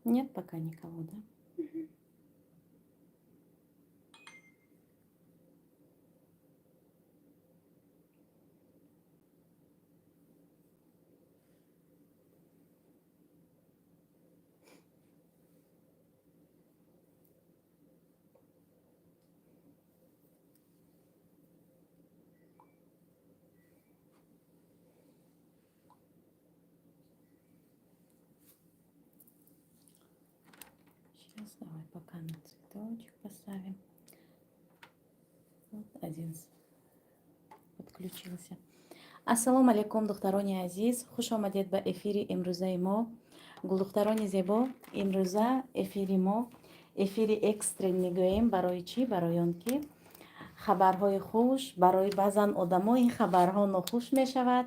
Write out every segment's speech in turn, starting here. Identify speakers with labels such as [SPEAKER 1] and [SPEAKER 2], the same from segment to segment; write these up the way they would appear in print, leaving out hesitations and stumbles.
[SPEAKER 1] Нет пока никого, да?
[SPEAKER 2] Мгм.
[SPEAKER 1] Сейчас давай пока на цветочек поставим. Вот один подключился. Ассалому алейкум, духтарони азиз. Хуш омадед ба эфири имрӯзаи мо. Гулдухтарони зебо, имрӯза эфири мо эфири экстрен мегӯем. Барои чӣ? Барои он ки хабарҳои хуш, барои баъзан одамо ин хабарҳо нохуш мешавад.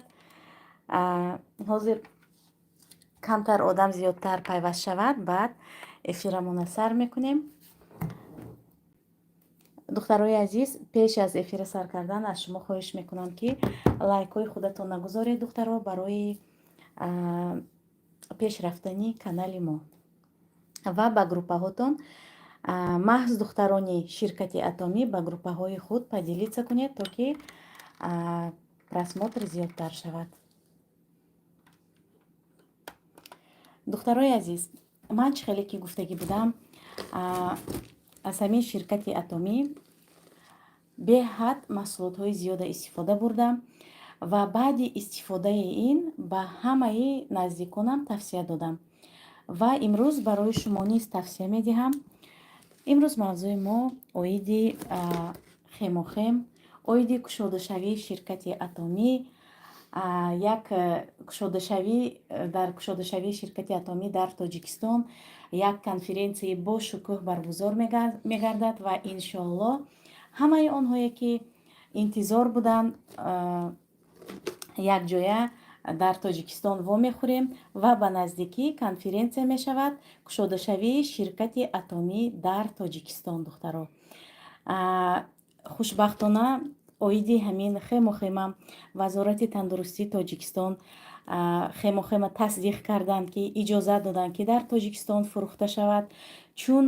[SPEAKER 1] ҳозир камтар одам зиёдтар пайваст шавад, баъд эфирамона сар мекунем. духтарои азиз, пеш аз эфира сар кардан аз шумо хоҳиш мекунам ки лайкҳои худатонро гузоред духтаро барои пешрафтани канали мо ва ба группаҳотон маҳз духтарони ширкати атомӣ ба группаҳои худ поделиться кунед, то ки просмотр зиёдтар шавад. духтарои азиз, ман чӣ хеле ки гуфтагӣ будам, аз ҳамин ширкати атомӣ беҳад маҳсулотҳои зиёда истифода бурдам ва баъди истифодаи ин ба ҳамаи наздиконам тавсия додам ва имрӯз барои шумо низ тавсия медиҳам. имрӯз мавзӯи мо оиди хемохем, оиди кушодашавии ширкати атомӣ, як кушодашавӣ дар кушодашавии ширкати атомӣ дар Тоҷикистон як конференсияи бошукӯҳ баргузор мегардад ва иншоаллоҳ ҳамаи онҳое ки интизор буданд якҷоя дар Тоҷикистон вомехӯрем ва ба наздикӣ конференсия мешавад кушодашавии ширкати атомӣ дар Тоҷикистон. Духтаро, хушбахтона оиди ҳамин хемохема вазорати тандурустии Тоҷикистон хемохема тасдиқ карданд ки иҷозат доданд ки дар Тоҷикистон фурӯхта шавад, чун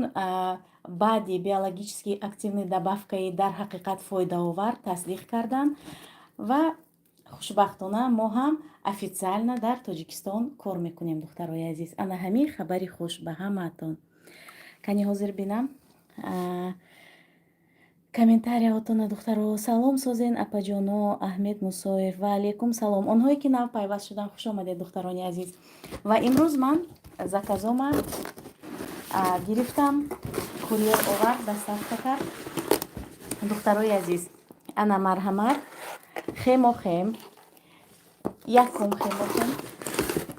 [SPEAKER 1] баъди биологически активни добавкаи дар ҳақиқат фоидаовар тасдиқ карданд ва хушбахтона мо ҳам официально дар Тоҷикистон кор мекунем. Духтарои азиз, ана ҳамин хабари хуш ба ҳамаатон. Кани ҳозир бинам комментарияотона духтаро. Салом созен апаҷоно Аҳмед Мусоев. Ва алейкум салом. Онҳое ки нав пайваст шудан хуш омадед духтарони азиз. Ва имрӯз ман заказома гирифтам, курьер овард, доставка кард. духтарои азиз, ана марҳамат хемохем, якум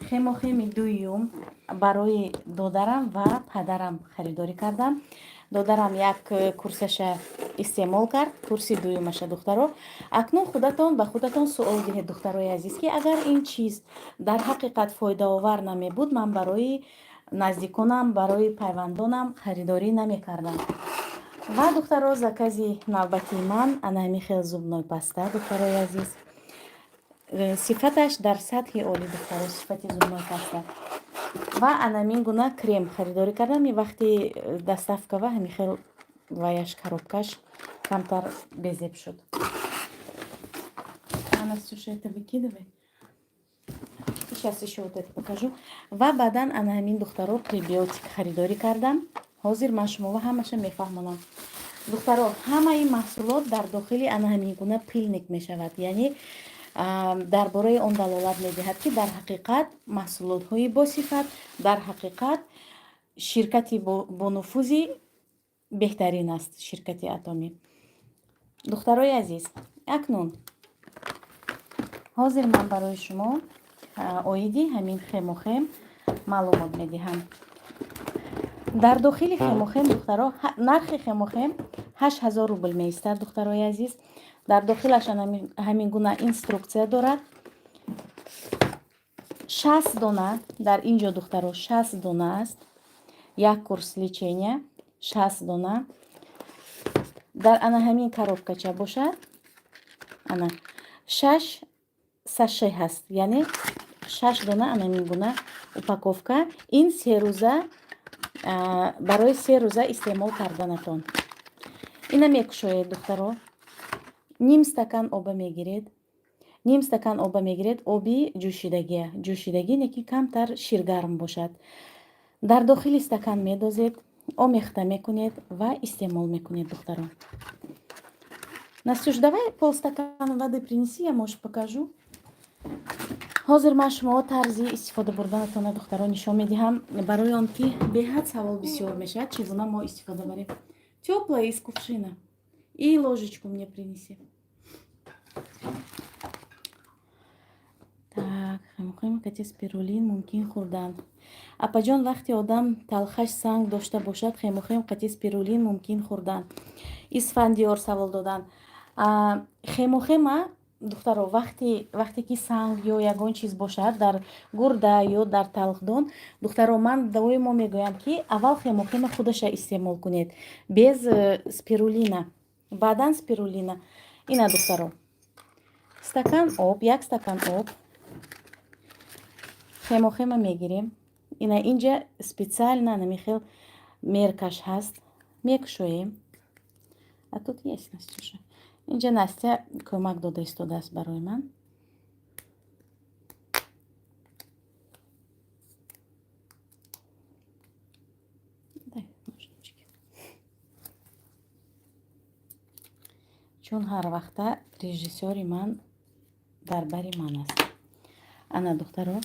[SPEAKER 1] хемохеми дуюм барои додарам ва падарам харидорӣ кардам. додарам як курсаша истеъмол кард, курси дуюмаша. духтаро, акнун худатон ба худатон суол диҳед духтарои азиз ки агар ин чиз дар ҳақиқат фоидаовар намебуд, ман барои наздиконам, барои пайвандонам харидорӣ намекардам. ва духтаро, закази навбатии ман ана ҳамин хел зубной паста. духтарои азиз, сифаташ дар сатҳи олӣ. духтаро, сифати зубной паста ва анамин гуна крем харидорӣ кардам. И вақти доставка ва ҳамин хел ваяш коробкаш камтар безеб шуд. Ана слушай, это выкидывай. Сейчас еще вот это покажу. Ва баъдан ана ҳамин духтаро пребиотик харидорӣ кардам. ҳозир ман шуморо ҳамаша мефаҳмонам. духтаро, ҳамаи маҳсулот дар дохили ана ҳамин гуна пилник мешавад. Яъне дар бораи он далолат медиҳад ки дар ҳақиқат маҳсулотҳои босифат, дар ҳақиқат ширкати бонуфузи беҳтарин аст, ширкати атомӣ. духтарои азиз, акнун ҳозир ман барои шумо оиди ҳамин хемохем маълумот медиҳам. дар дохили хемохем духтаро, нархи хемохем 8000 рубл меистад. духтарои азиз, дар дохилаш ҳамин гуна инструксия дорад. 60 дона дар ин ҷо духтаро 60 дона аст. як курс лечения 60 дона дар ана ҳамин коробкача бошад. ана 6 саше ҳаст, яъне 6 дона ана ҳамин гуна упаковка. ин 3 рӯза барои 3 рӯза истеъмол карданатон. ина мекушоед духтаро. ним стакан оба мегиред. Оби ҷӯшидагӣ не ки камтар ширгарм бошад. дар дохили стакан медозед, омехта мекунед ва истеъмол мекунед духтаро. Настюш, давай полстакан воды принеси, я, может, покажу. ҳозир ман шумо тарзи истифода бурданатона духтаро нишон медиҳам. Барои он ки беҳад савол бисёр мешавад, чӣ гуна мо истифода барем. Тёплая из кувшина. И ложечку мне принеси. Так, хемохем кати спирулин мумкин хӯрдан. Апаҷон, вақте одам талхаш санг дошта бошад, хемохем кати спирулин мумкин хӯрдан. Исфандиёр савол додан. Хемохема духтаро, вақте ки санг ё ягон чиз бошад дар гурда ё дар талхдон, духтаро, ман доимо мегӯям ки аввал хемохема худаша истеъмол кунед без спирулина, баъдан спирулина. ина духтаро, стакан об, 1 стакан об, хемохема мегирем. ина инҷа специально намихел меркаш ҳаст, мекушоем. А тут есть Настюша. Инҷа Настя кӯмак дода истодааст барои ман. чун ҳар вақта режиссёри ман дар бари ман аст. ана духтаро,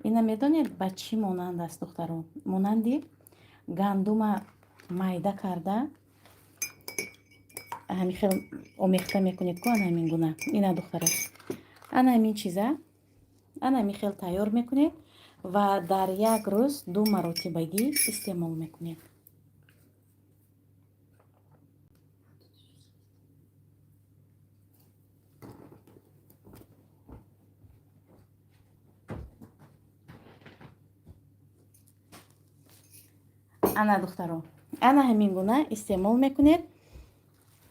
[SPEAKER 1] ина медонед ба чӣ монанд аст духтаро? Монанди гандума майда карда ҳамин хел омехта мекунед ку ана ҳамин гуна. ина духтаро, ана ҳамин чиза ана ҳамин хел тайёр мекунед ва дар як рӯз 2 маротибагӣ истеъмол мекунед. ана духтаро, ана ҳамин гуна истеъмол мекунед.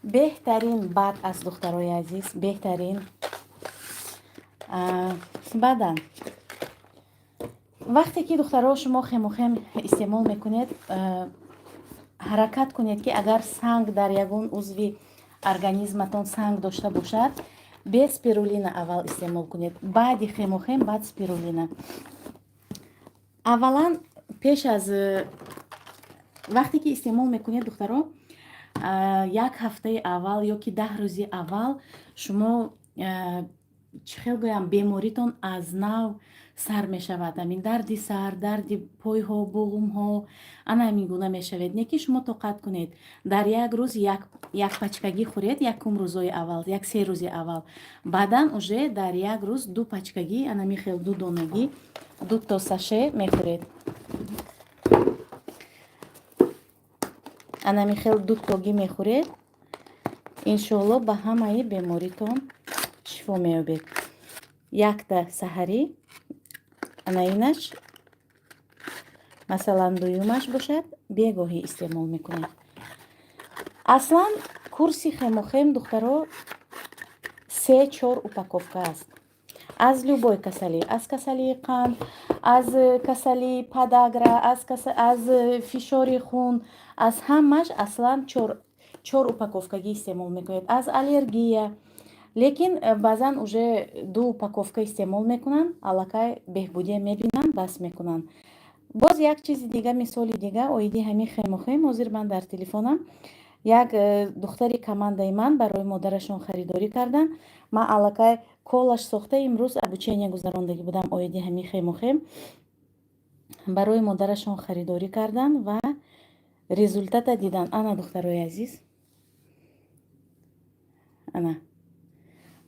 [SPEAKER 1] беҳтарин бад аст духтарои азиз, беҳтарин. баъдан вақте ки духтаро шумо хемохем истеъмол мекунед, ҳаракат кунед ки агар санг дар ягон узви организматон санг дошта бошад, без спирулина аввал истеъмол кунед, баъди хемохем, баъд спирулина. аввалан пеш аз вақте ки истеъмол мекунед духтаро, 1 ҳафтаи аввал ё ки 10 рӯзи аввал шумо чӣ хел гӯям, беморитон аз нав сар мешавад. ҳамин дарди сар, дарди пойҳо, буғумҳо, ана ҳамин гуна мешавед. Не ки шумо тоқат кунед дар як рӯз як пачкагӣ хӯред, якум рӯзои аввал, 3 рӯзи аввал. баъдан уже дар як рӯз 2 пачкагӣ, ана ҳамин хел 2 донагӣ, 2 то саше мехӯред. ана ҳамин хел 2 тогӣ мехӯред. иншоалло ба ҳамаи беморитон шифо меёбед. 1 саҳарӣ, ана инаш масалан 2-юмаш бошад, бегоҳӣ истеъмол мекунед. аслан курси хемохем духтаро 3-4 упаковка аст. аз любой касалӣ, аз касалии қанд, аз касалии подагра, аз фишори хун, аз ҳамаш аслан 4 упаковкагӣ истеъмол мекунед. аз аллергия, лекин баъзан уже 2 упаковка истеъмол мекунанд, аллакай беҳбудие мебинанд, бас мекунанд. боз як чизи дига, мисоли дига оиди ҳамин хемохем, ҳозир ман дар телефонам як духтари командаи ман барои модарашон харидорӣ кардан. ман аллакай колаш сохта имрӯз обучение гузарондагӣ будам оиди ҳамин хемохем. барои модарашон харидорӣ кардан ва результата дидан. ана духтарои азиз, ана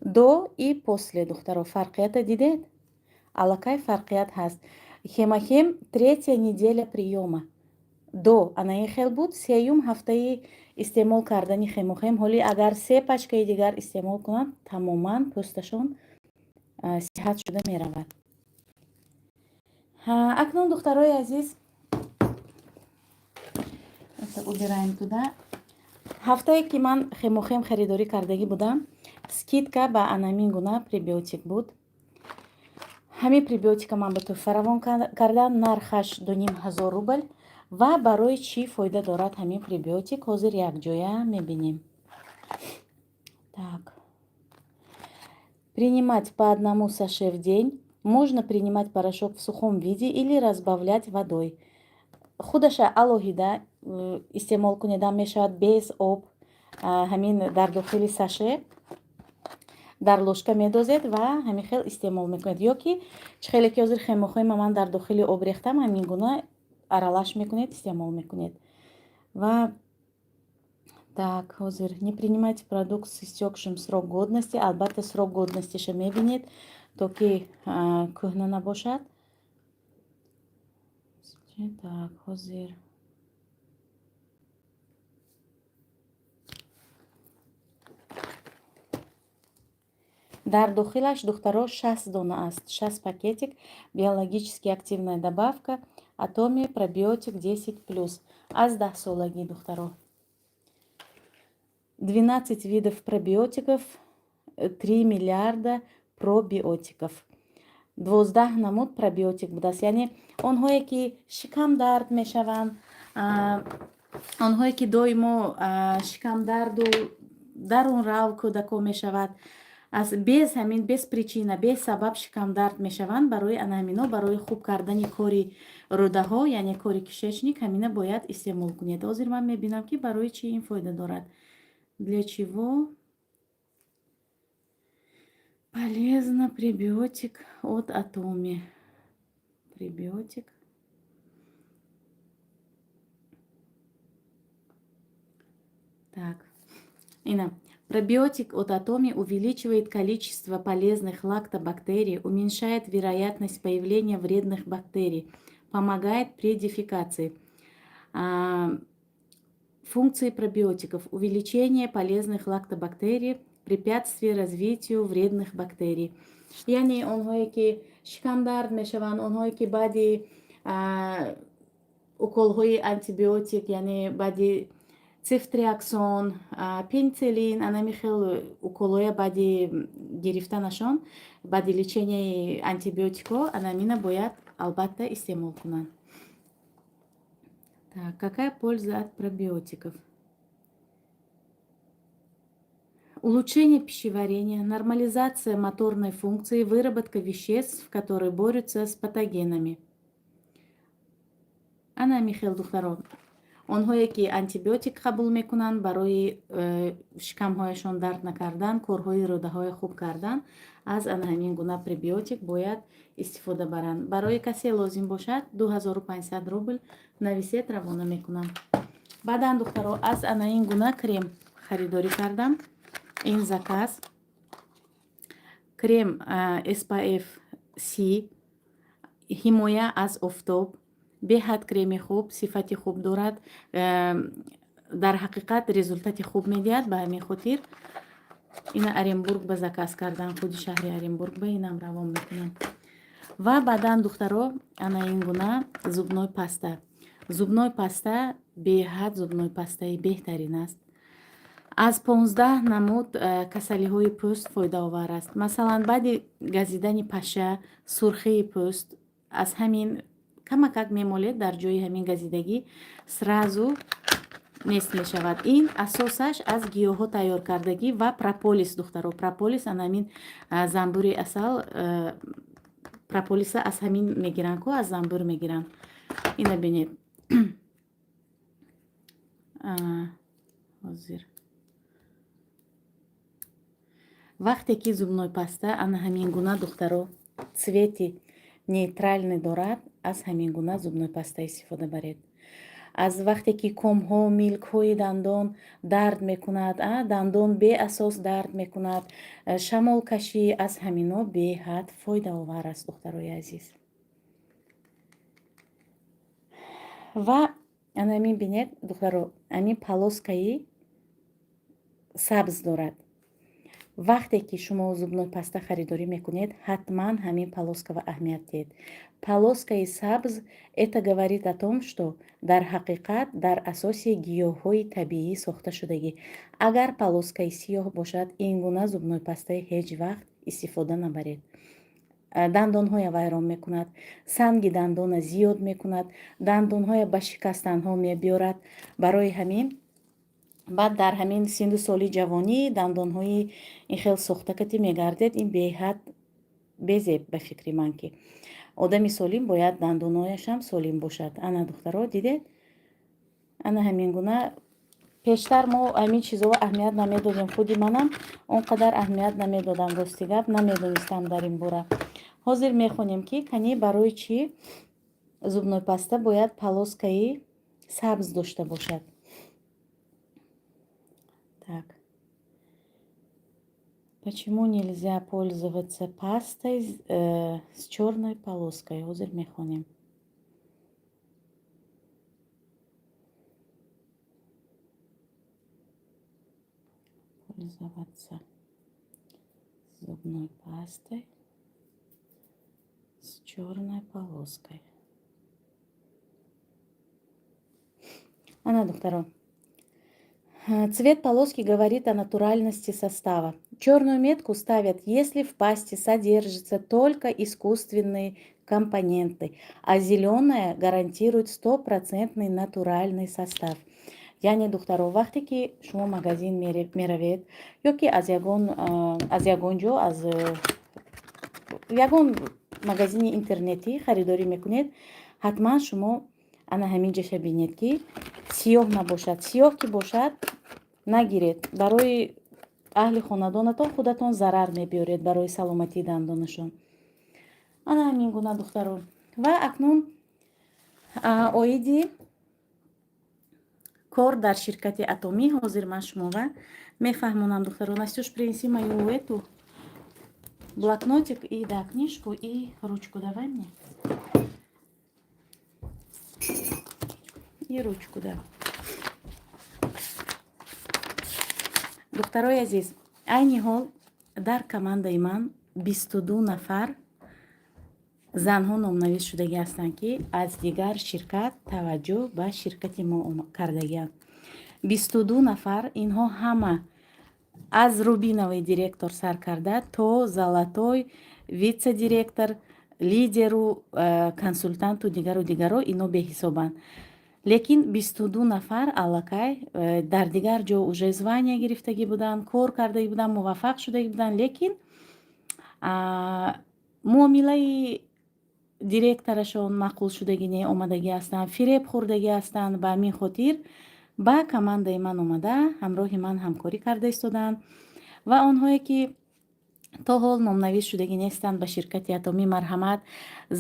[SPEAKER 1] до и после духтаро, фарқията дидед? Аллакай фарқият ҳаст. Хемохем 3-я неделя приёма. До ана ин хел буд, 3-юм ҳафтаи истеъмол кардани хемохем. ҳоли агар 3 пачкаи дигар истеъмол кунанд, тамоман пӯсташон сиҳат шуда меравад. акнун духтарои азиз, убираем туда. ҳафтае ки ман хемохем харидорӣ кардагӣ будам, скидка ба анамин гуна пребиотик буд. ҳамин пребиотика ман ба ту фаравон кардам. Нархаш 2500 рубл. Ва барои чӣ фоида дорад ҳамин пребиотик? Ҳозир якҷоя мебинем. Так. Принимать по 1 саше в день. Можно принимать порошок в сухом виде или разбавлять водой. Худаша алоҳида истеъмол кунедан мешавад без об. ҳамин дар дохили саше дар лошка медозед ва ҳамин хел истеъмол мекунед. Ё ки чӣ хеле ки ҳозир хемохема ман дар дохили об рехтам, ҳамин гуна аралаш мекунед, истеъмол мекунед. Ва так, ҳозир не принимайте продукт с истёкшим срок годности. Албатта срок годностиша мебинед, то ки кӯҳна набошад. Так, ҳозир дар дохилаш духтаро 60 дона аст, 60 пакетик, биологически активная добавка, Atomy пробиотик 10+. Аз 10 солаги духтаро. 12 видов пробиотиков, 3 миллиарда пробиотиков. 12 намуд пробиотик будааст, яъне онҳое ки шикам дард мешаванд, онҳое ки доимо шикамдарду дарунрав кӯдакҳо мешавад, аз без ҳамин без причина, без сабаб шикамдард мешаванд, барои анамино, барои хуб кардани кори рӯдаҳо, яъне кори кишечник, ҳамина бояд истеъмол кунед. Ҳозир ман мебинам ки барои чӣ ин фоида дорад. Для чего полезно пребиотик от Atomy. Пребиотик. Так. Ина. Пробиотик от Atomy увеличивает количество полезных лактобактерий, уменьшает вероятность появления вредных бактерий, помогает при дефекации. Функции пробиотиков. Увеличение полезных лактобактерий, препятствие развитию вредных бактерий. Яъне онҳое ки шикамдард мешаванд, онҳое ки баъди уколҳои антибиотик, яъне баъди цифтриаксон, пенициллин, анами хел уколҳоя баъди гирифтанашон, баъди леченияи антибиотикҳо, анамина бояд албатта истеъмол кунанд. Так, какая польза от пробиотиков? Улучшение пищеварения, нормализация моторной функции, выработка веществ, которые борются с патогенами. Анами хел духтаро. онҳое ки антибиотик қабул мекунанд барои шикамҳояшон дард накардан, корҳои рӯдаҳои хуб кардан, аз ҳамин гуна пребиотик бояд истифода баранд. Барои касе лозим бошад 2500 рубл нависед, равона мекунам. Баъдан духтаро аз ин гуна крем харидорӣ кардам. Ин заказ крем SPF C, ҳимоя аз офтоб, беҳад креми хуб, сифати хуб дорад, дар ҳақиқат результати хуб медиҳад. Ба ҳамин хотир ина Оренбург ба заказ кардам, худи шаҳри Оренбург ба инам равон мекунам. Ва баъдан духтаро ана ин гуна зубной паста. Зубной паста беҳад зубной пастаи беҳтарин аст. аз 15 намуд касалиҳои пӯст фоидаовар аст. Масалан, баъди газидани паша, сурхии пӯст, аз ҳамин камакак мемолед дар ҷои ҳамин газидагӣ сразу нест мешавад. Ин асосаш аз гиёҳҳо тайёр кардагӣ ва прополис духтаро. Прополис анамин занбури асал, прополиса аз ҳамин мегиранд, ко аз занбур мегиранд. Ина бинед. ҳозир вақте ки зубной паста ана ҳамин гуна духтаро цвети нейтральный дорад, аз ҳамин гуна зубной паста истифода баред. аз вақте ки комҳо, милкҳои дандон дард мекунад, дандон беасос дард мекунад, шамолкашӣ, аз ҳамино беҳад фоидаовар аст духтарои азиз. ва анамин бинед духтаро, амин полоскаи сабз дорад. вақте ки шумо зубной паста харидорӣ мекунед, ҳатман ҳамин полоскаро аҳамият диҳед. Полоскаи сабз это говорит о том, что дар ҳақиқат дар асоси гиёҳҳои табиӣ сохта шудагӣ. Агар полоскаи сиёҳ бошад, ин гуна зубной пастаи ҳеҷ вақт истифода набаред. дандонҳоя вайрон мекунад, санги дандона зиёд мекунад, дандонҳоя ба шикастанҳо мебиёрад. Барои ҳамин баъд дар ҳамин синну соли ҷавонӣ дандонҳои ин хел сохтакатӣ мегардед. Ин беҳад безеб ба фикри ман ки одами солим бояд дандонҳояшам солим бошад. Ана духтаро дидед? Ана ҳамин гуна пештар мо ҳамин чизоро аҳамият намедодем. худи манам он қадар аҳамият намедодам, рости гап намедонистам дар ин бора. ҳозир мехонем ки кани барои чӣ зубной паста бояд полоскаи сабз дошта бошад. Так. Почему нельзя пользоваться пастой с черной полоской? Ҳозир мехонем. Пользоваться зубной пастой с черной полоской. Ана духтаро. Цвет полоски говорит о натуральности состава. Черную метку ставят, если в пасте содержатся только искусственные компоненты, а зеленая гарантирует 100% натуральный состав. яъне духтаро, вақте ки шумо магазин меравед ё ки аз ягон ҷо аз ягон магазини интернетӣ харидорӣ мекунед, ҳатман шумо ана ҳамин ҷаша бинед ки сиёҳ набошад. Сиёҳ ки бошад, нагиред. Барои аҳли хонадонатон худатон зарар мебиёред барои саломатии дандонашон. ана ҳамин гуна духтаро. Ва акнун оиди кор дар ширкати Атомӣ ҳозир ман шумова мефаҳмонам духтаро. Настюш, принеси мою эту блокнотик и да книжку и ручку давай мне. И ручку, да. духтарои азиз, айни ҳол дар командаи ман 22 нафар занҳо номнавис шудагӣ ҳастанд ки аз дигар ширкат таваҷҷӯҳ ба ширкати мо кардагианд. 22 нафар, инҳо ҳама аз рубиновый директор сар карда то золотой вице-директор, лидеру, консультанту дигаро ино беҳисобанд. лекин 22 нафар аллакай дар дигар ҷо уже звания гирифтагӣ буданд, кор кардагӣ буданд, муваффақ шудагӣ буданд, лекин муомилаи директорашон маъқул шудагӣ не омадагӣ ҳастанд, фиреб хӯрдагӣ ҳастанд. Ба ҳамин хотир ба командаи ман омада ҳамроҳи ман ҳамкорӣ карда истоданд ва онҳое ки то ҳол номнавис шудагӣ нестанд ба ширкати Атомӣ, марҳамат.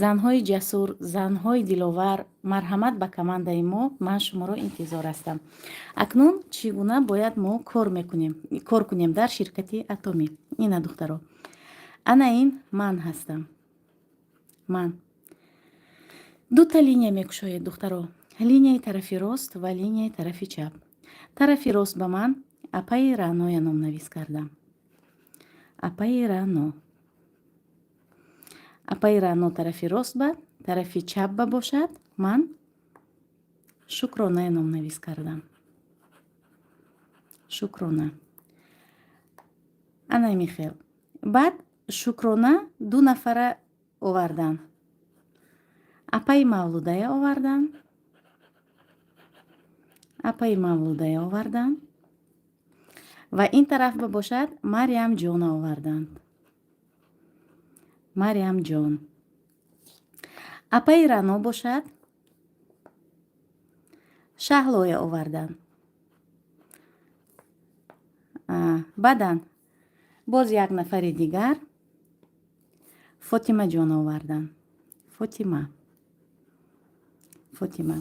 [SPEAKER 1] Занҳои ҷасур, занҳои диловар, марҳамат ба командаи мо. ман шуморо интизор ҳастам. акнун чӣ гуна бояд мо кор кунем дар ширкати Атомӣ? ина духтаро, ана ин ман ҳастам. ман дута линия мекушоед духтаро. линияи тарафи рост ва линияи тарафи чап. тарафи рост ба ман апаи раъноя номнавис кардам. апаи раъно. апаи раъно тарафи рост ба, тарафи чап ба бошад, ман шукроная номнавис кардам. шукрона. ана михел. баъд шукрона 2 нафара овардан. апаи мавлудая овардан. апаи мавлудая овардан. ва ин тараф ба бошад Мариам ҷона оварданд. Мариам ҷон. апаи раъно бошад Шаҳлоя оварданд. баъдан боз як нафари дигар Фотима ҷон оварданд. Фотима. Фотима.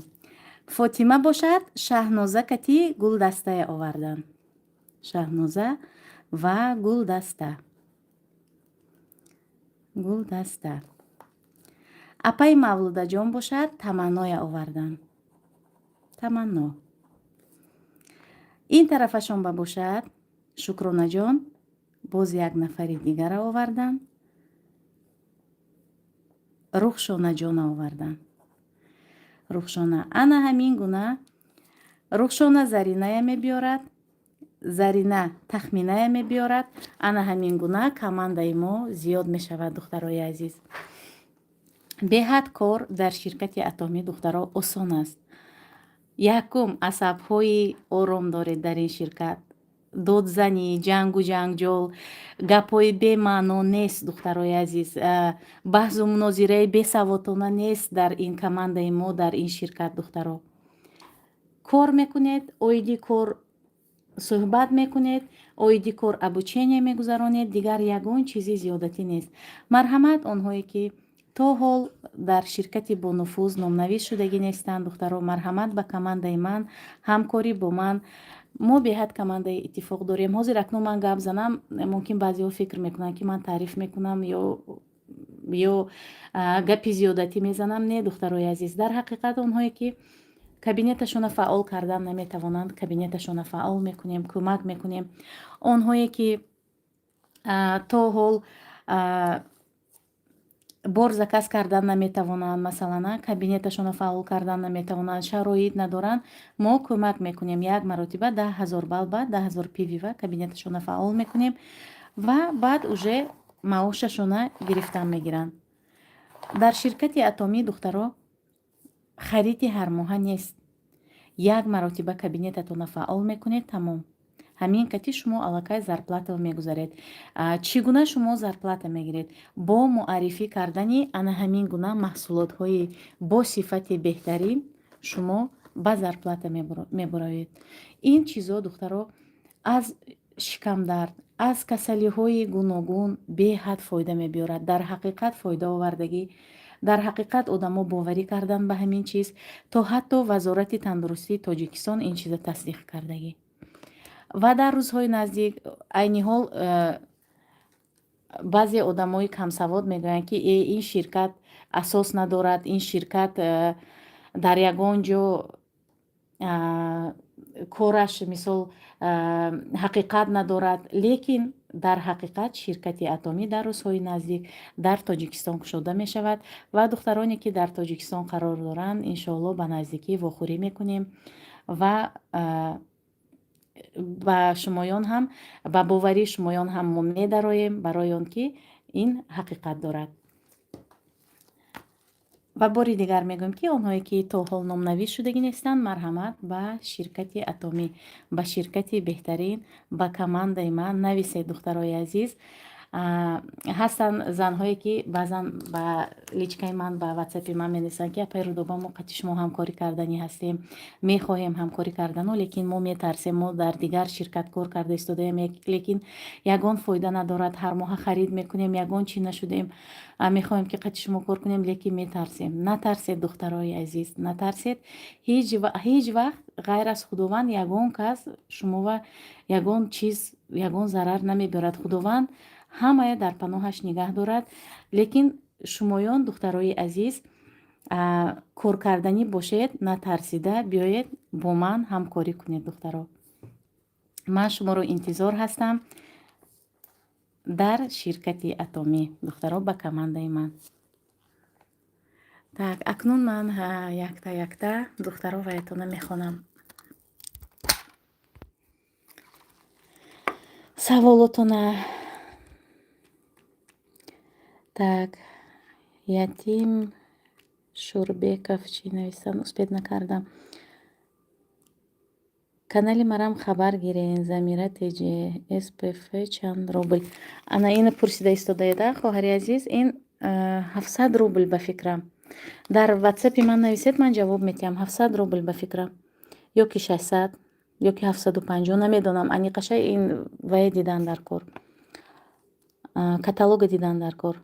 [SPEAKER 1] Фотима бошад Шаҳноза кати Гулдастая оварданд. Шаҳноза ва Гулдаста. Гулдаста. апаи Мавлудаҷон бошад Таманноя оварданд. Таманно. ин тарафашон ба бошад Шукронаҷон باز یک نفری دیگر آوردن، رخشانه جان آوردن. رخشانه انا همین گونه رخشانه زرینه میبیارد، زرینه تخمینه میبیارد. انا همین گونه کمانده ما زیاد میشود. دخترای عزیز، به حد کار در شرکت اتمی دخترها آسان است. یکم عصب‌های آرام دارید در این شرکت. دودزنی، جنگ و جنگجول، گپ‌های بی‌معنی نیست دخترای عزیز. بحث و مناظره بی‌سواتانه نیست در این کمانده ما، در این شرکت. دخترها کار میکنید، اویدی کار صحبت میکنید، اویدی کار ابوچینی میگذرانید، دیگر یگان چیزی زیادتی نیست. مرحمت آنهایی که تا حال در شرکتی با نفوذ نامنویس شدگی نیستند دخترها، مرحمت به کمانده من، همکاری با من. ما به حد کمانده اتفاق داریم. حاضر اکنون من گپ زنم، ممکن بعضی ها فکر میکنن که من تعریف میکنم یا گپی زیادتی میزنم. نه دخترای عزیز، در حقیقت اونهایی که کابینتشون فعال کردن نمیتوانند، کابینتشون فعال میکنیم، کمک میکنیم. آنهایی که تا حال борз заказ кардан наметавонанд, масалан кабинеташона фаъол кардан наметавонанд, шароит надоранд, мо кӯмак мекунем. як маротиба 10,000 балба, 10,000 пивива кабинеташона фаъол мекунем ва баъд уже маошашона гирифтан мегиранд. дар ширкати атомӣ духтаро хариди ҳармоҳа нест. як маротиба кабинетатона фаъол мекунед, тамом. ҳамин кати шумо аллакай зарплатаро мегузаред. чӣ гуна шумо зарплата мегиред? бо муаррифӣ кардани ана ҳамин гуна маҳсулотҳои бо сифати беҳтарин шумо ба зарплата мебароед. ин чизо духтаро аз шикамдард, аз касалиҳои гуногун беҳад фоида мебиёрад. дар ҳақиқат фоида овардагӣ, дар ҳақиқат одамо боварӣ кардан ба ҳамин чиз, то ҳатто вазорати тандурустии тоҷикистон ин чиза тасдиқ кардагӣ. ва дар рӯзҳои наздик айни ҳол баъзе одамои камсавод мегӯянд ки ин ширкат асос надорад, ин ширкат дар ягон ҷо кораш мисол ҳақиқат надорад. лекин дар ҳақиқат ширкати атомӣ дар рӯзҳои наздик дар тоҷикистон кушода мешавад ва духтароне ки дар тоҷикистон қарор доранд иншоалло ба наздикӣ вохӯрӣ мекунем ва ба шумоён ҳам, ба боварии шумоён ҳам мо медароем, барои он ки ин ҳақиқат дорад. ва бори дигар мегӯем ки онҳое ки то ҳол номнавис шудагӣ нестанд, марҳамат ба ширкати атомӣ, ба ширкати беҳтарин, ба командаи ман нависед духтарои азиз. ҳастанд занҳое ки баъзан ба личкаи ман, ба ватсапи ман менависанд ки апай рудоба, мо қати шумо ҳамкорӣ карданӣ ҳастем, мехоҳем ҳамкорӣ кардану, лекин мо метарсем, мо дар дигар ширкат кор карда истодаем, лекин ягон фоида надорад, ҳар моҳа харид мекунем, ягон чӣ нашудем, мехоҳем ки қати шумо кор кунем, лекин метарсем. Натарсед духтарои азиз, натарсед. ҳеҷ вақт ғайр аз худованд ягон кас шумова ягон чиз, ягон зарар намебарад. худованд ҳамая дар паноҳаш нигаҳ дорад. лекин шумоён духтарои азиз коркарданӣ бошед, натарсида биёед бо ман ҳамкорӣ кунед. духтаро, ман шуморо интизор ҳастам дар ширкати атомӣ. духтаро, ба командаи ман. так, акнун ман якта духтароваятона мехонам. саволотона. так, ятим шурбеков чӣ нависам, успед накардам. канали марам хабар гирен, замира тж спф чанд рубл. ана ина пурсида истодаеда хоҳари азиз, ин 700 рубл ба фикрам. дар ватсапи ман нависед, ман ҷавоб метиҳам. 700 рубл ба фикрам, ё ки 600, ё ки 750, намедонам. аниқаша ин вае дидан дар кор, каталога дидан дар кор.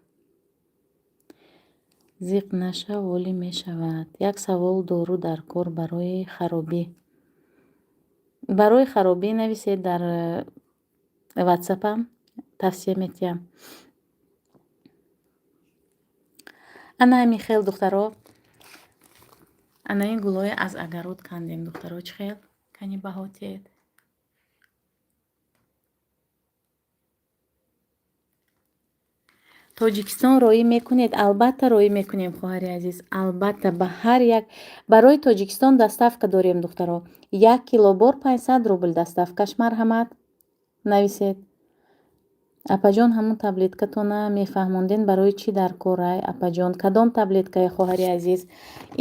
[SPEAKER 1] зиқ наша волӣ мешавад. як савол дору дар кор барои харобӣ. барои харобӣ нависед дар ватсапам, тавсия метиҳам. ана ҳамин хел духтаро, ана ин гулҳои аз агарод кандем духтаро, чӣ хел кани баҳотиед. тоҷикистон роӣ мекунед? Албатта роӣ мекунем, хоҳари азиз. Албатта ба ҳар як барои тоҷикистон доставка дорем, духтаро. 1 кило бор 500 рубл доставкаш, марҳамат. нависед. Апаҷон, ҳамун таблеткатона мефаҳмонден барои чӣ дар корай? Апаҷон, кадом таблеткае, хоҳари азиз?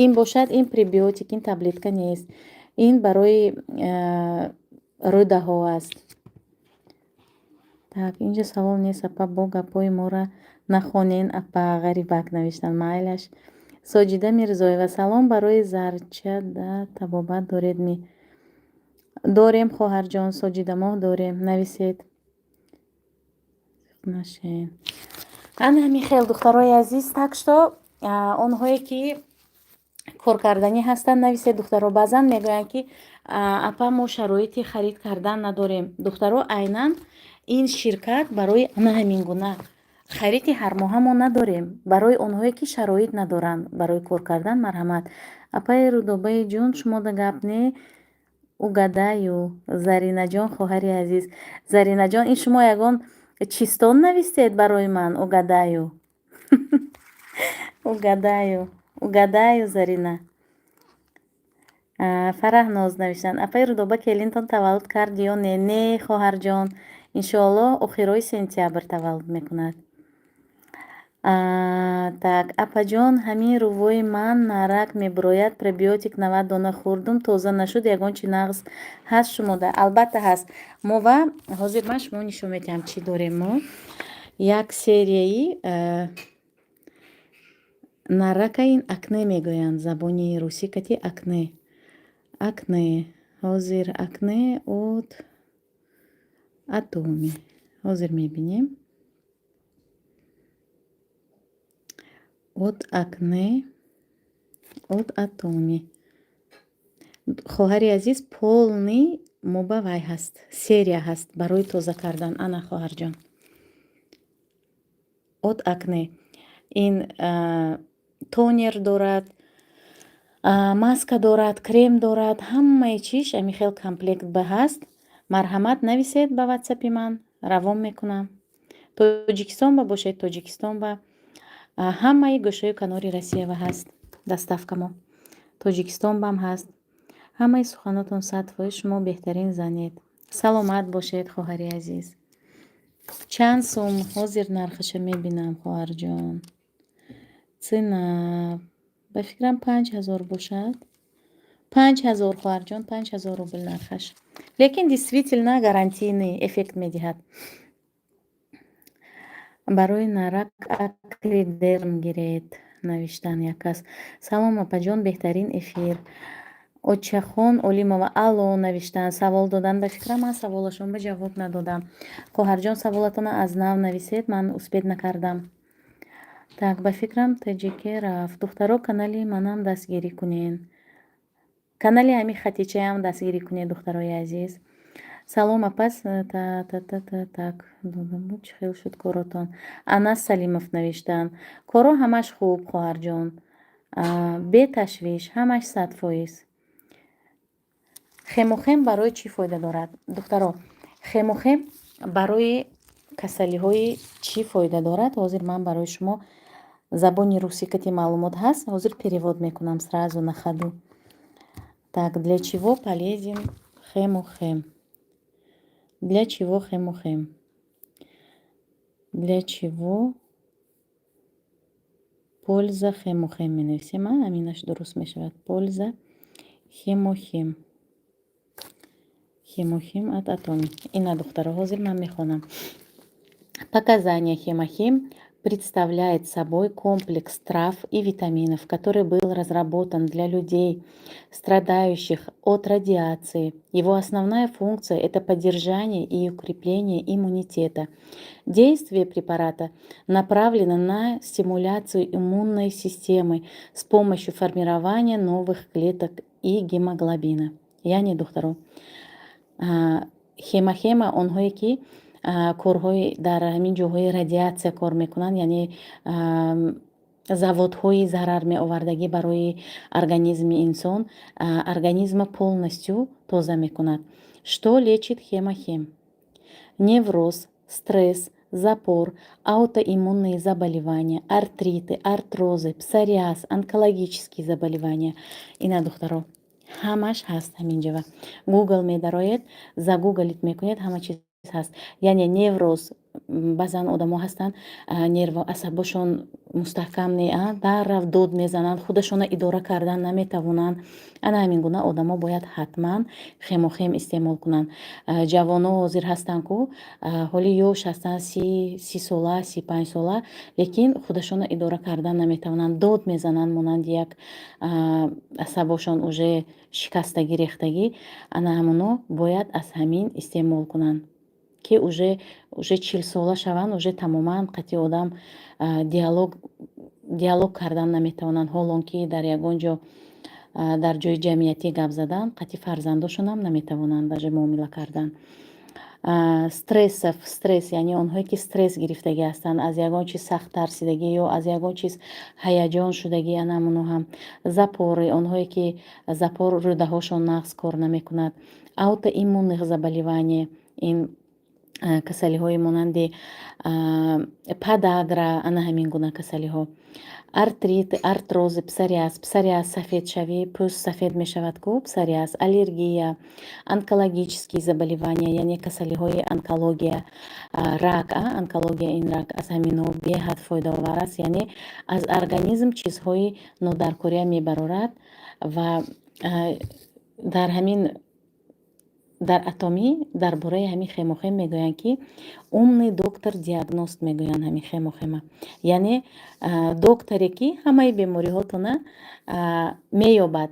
[SPEAKER 1] Ин бошад, ин пребиотик, ин таблетка нест. Ин барои рӯдаҳо аст. Так, инҷо савол нест. Апа, бо гапҳои мора нахонен. Апа, ғарибак навиштан. Майлаш. Соҷида Мирзоева: салом, барои зарчада табобат доред? Дорем, хоҳарҷон. Соҷида, моҳ дорем. Нависед. Нашен. Ана михел, духтарои азиз, так што онҳое ки коркарданӣ ҳастанд, нависед, духтаро. Баъзан мегӯянд ки апа, мо шароити харид кардан надорем. Духтаро, айнан ин ширкат барои ана ҳамин гуна хариди ҳармоҳа мо надорем. Барои онҳое ки шароит надоранд барои кор кардан, марҳамат. Апаи Рудобаи ҷон, шумо да гап не угадаю. Заринаҷон, хоҳари азиз. Заринаҷон, ин шумо ягон чистон навистед барои ман? Угадаю. Угадаю, Зарина. Фараҳноз навиштанд. Апаи Рудоба, келинтон таваллуд кард ё не? Не, хоҳарҷон. Иншоаллоҳ охирои сентябр таваллуд мекунад. Так, апаҷон, ҳамин рувои ман нарак мебурояд. Пребиотик 90 дона хӯрдум, тоза нашуд. Ягон чӣ нағз ҳаст шумода? Албатта ҳаст. Мо ва ҳозир ман шумо нишон медиҳам чӣ дорем. Мо як серияи нарака, ин акне мегӯянд забони русӣ. Кати акне. Ҳозир акне от атоми. Ҳозир мебинем. От акне от атоми. Хоҳари азиз, полни мобавай ҳаст. Серия ҳаст барои тоза кардан. Ана, хоҳарҷон. От акне. Ин тонер дорад, маска дорад, крем дорад, ҳамаи чиш амихел комплект ба ҳаст. Марҳамат, нависед ба ватсапи ман, равон мекунам. Тоҷикистон ба бошед, тоҷикистон ба ҳамаи гӯшаи канори Россиява ҳаст. Доставка мо тоҷикистон бам ҳаст. ҳамаи суханотон садфоиз, шумо беҳтарин занед. Саломат бошед, хоҳари азиз. Чанд сум? Ҳозир нархаша мебинам, хоҳарҷон. Цена ба фикрам 5000 бошад. 5000, хоҳарҷон, 5000 рубл нархаш. Лекин действительно гарантийный эффект медиҳад. барои нарак акридерм гиред, навиштан як кас. Салом апаҷон, беҳтарин эфир. Очахон Олимова, алло, навиштан. Савол додан. Ба фикрам ман саволашон ба ҷавоб надодам. Хоҳарҷон, саволатона аз нав нависед, ман успед накардам. Так, ба фикрам таҷике рафт. Духтаро, канали манам дастгирӣ кунен. Канали ҳами хатичаям дастгирӣ кунед, духтарои азиз. Салом апас. Так, додам буд, чӣ хел шуд коротон? Анас Салимов навиштан. Коро ҳамаш хуб, хоҳарҷон. Беташвиш, ҳамаш 100%. Хемохем барои чӣ фоида дорад? Духтаро, хемохем барои касалиҳои чӣ фоида дорад? Ҳозир ман барои шумо забони русӣ кати маълумот ҳаст. Ҳозир перевод мекунам сразу на ходу. Так, для чего полезен хемохем? Для чего хемохем? Для чего польза хемохем менависем? Аминаш дуруст мешавад. Польза хемохем. Хемохем от атоми. Ина, духтаро, ҳозир ман мехонам. Показания хемохем представляет собой комплекс трав и витаминов, который был разработан для людей, страдающих от радиации. Его основная функция – это поддержание и укрепление иммунитета. Действие препарата направлено на стимуляцию иммунной системы с помощью формирования новых клеток и гемоглобина. Я не духтаро. Хемохема онҳое ки корҳои дар ҳамин ҷоҳои радиатсия кор мекунанд, яъне заводҳои зарармеовардагӣ барои организми инсон, организма полностью тоза мекунад. Что лечит хемохем? Невроз, стресс, запор, аутоиммунные заболевания, артриты, артрозы, псориаз, онкологические заболевания. Ина духтаро ҳамаш ҳаст ҳаминҷава. Гугл медароед, загуглит мекунед, ҳама чиз ҳаст. Яъне невроз, баъзан одамо ҳастанд нерву асабошон мустаҳкам не, даррав дод мезананд, худашона идора кардан наметавонанд. ана ҳамин гуна одамо бояд ҳатман хемохем истеъмол кунанд. ҷавоно ҳозир ҳастанд ку ҳоли ёш ҳастанд, 30 сола, 35 сола, лекин худашона идора кардан наметавонанд, дод мезананд монанди як асабошон уже шикастагӣ рехтагӣ. ана ҳамоно бояд аз ҳамин истеъмол кунанд ки уже 40 сола шаванд, уже тамоман қатъи одам диалог кардан наметавонанд, ҳолон ки дар ягон ҷо дар ҷои ҷамъиятӣ гап задан қатъи фарзандошонам наметавонанд даже муомила кардан. стресс, яъне онҳое ки стресс гирифтагӣ ҳастанд, аз ягон чиз сахт тарсидагӣ ё аз ягон чиз ҳаяҷон шудагӣ, ана ҳамоно ҳам запоры, онҳое ки запор рӯдаҳошон нағз кор намекунад, аутоиммунных заболевание, ин касалиҳои монанди падагра, ана ҳамин гуна касалиҳо, артрит, артрозы, псориаз, сафедшавӣ, пӯст сафед мешавад ку, псориаз, аллергия, онкологические заболевания, яъне касалиҳои онкология, рак, онкология, ин рак аз ҳаминҳо беҳад фоидаовар аст, яъне аз организм чизҳои нодаркория мебарорад ва дар ҳамин дар атомӣ дар бораи ҳамин хемохем мегӯянд ки умный доктор диагност мегӯянд ҳамин хемохема, яъне докторе ки ҳамаи бемориҳотона меёбад.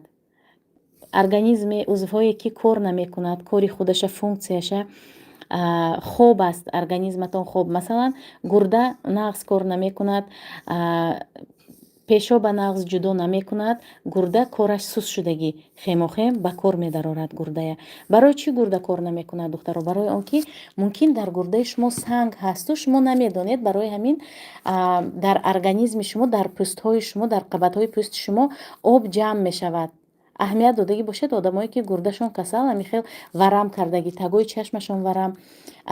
[SPEAKER 1] Организми узвҳое ки кор намекунад, кори худаша, функцияша хоб аст, организматон хоб, масалан гурда нағз кор намекунад, пешоба нағз ҷудо намекунад, гурда кораш суст шудагӣ, хемохем ба кор медарорад гурдая. Барои чӣ гурда кор намекунад духтаро? Барои он ки мумкин дар гурдаи шумо санг ҳасту, шумо намедонед, барои ҳамин дар организми шумо, дар пӯстҳои шумо, дар қабатҳои пӯсти шумо об ҷамъ мешавад. аҳамият додагӣ бошед одамое ки гурдашон касал, ҳамин хел варам кардагӣ, тагои чашмашон варам,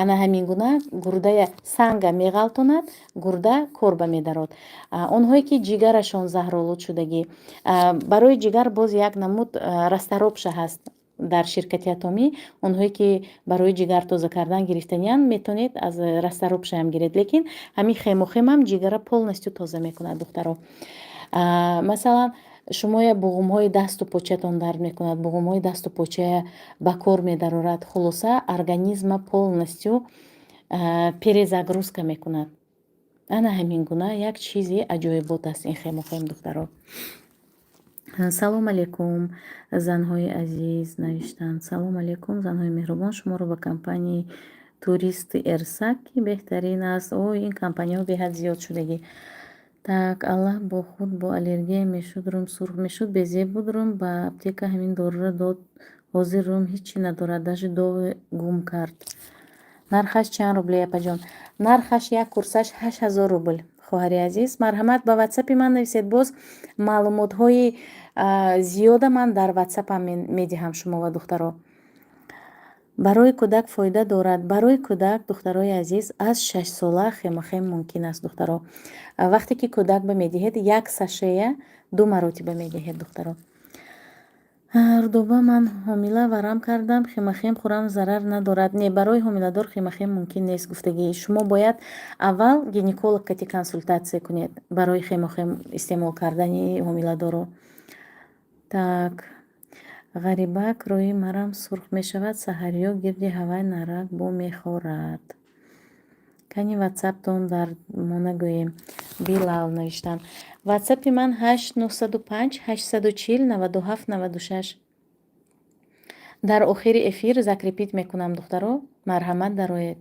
[SPEAKER 1] ана ҳамин гуна гурдая санга меғалтонад, гурда корба медарод. Онҳое ки ҷигарашон заҳролуд шудагӣ, барои ҷигар боз як намуд расторопша ҳаст дар ширкати атомӣ. Онҳое ки барои ҷигар тоза кардан гирифтаниянд, метавонед аз расторопша ҳам гиред, лекин ҳамин хемохемам ҷигара полностью тоза мекунад духтаро. Масалан шумоя буғумҳои дасту початон дард мекунад, буғумҳои дасту почая ба кор медарорад, хулоса организма полностью перезагрузка мекунад. ана ҳамин гуна як чизи аҷоибот аст ин хемохем духтаро. салом алейкум занҳои азиз, навиштанд. салом алейкум занҳои меҳрубон, шуморо ба компанияи туристи Эрсак ки беҳтарин аст. ин компанияҳо беҳад зиёд шудагӣ. Так, Аллаҳ бо худ бо аллергия мешуд, рум сурх мешуд, безе буд, рум ба аптека ҳамин дорора дод, ҳозир рум ҳичи надорад, даже дове гум кард. нархаш чанд рубле апаҷон? Нархаш як курсаш 8000 рубл. хоҳари азиз, марҳамат ба ватсапи ман нависед, боз маълумотҳои зиёда ман дар ватсапам медиҳам шумо ва духтаро. барои кӯдак фоида дорад. Барои кӯдак духтарои азиз аз 6 сола хемохем мумкин аст духтаро. вақте ки кӯдак ба медиҳед як сашея 2 маротиба медиҳед духтаро. рудоба ман ҳомила варам кардам, хемохем хӯрам зарар надорад. Не, барои ҳомиладор хемохем мумкин нест гуфтагӣ. шумо бояд аввал гинеколог кати консултатсия кунед барои хемохем истеъмол кардани ҳомиладоро. так, ғарибак рӯи марам сурх мешавад, саҳарё гирди ҳавай нарак бо мехорад. кани ватсаптон дар мо нагӯем. Билал навиштанд. ватсапи ман 8905 840 97 96. дар охири эфир закрепит мекунам духтаро, марҳамат дароед.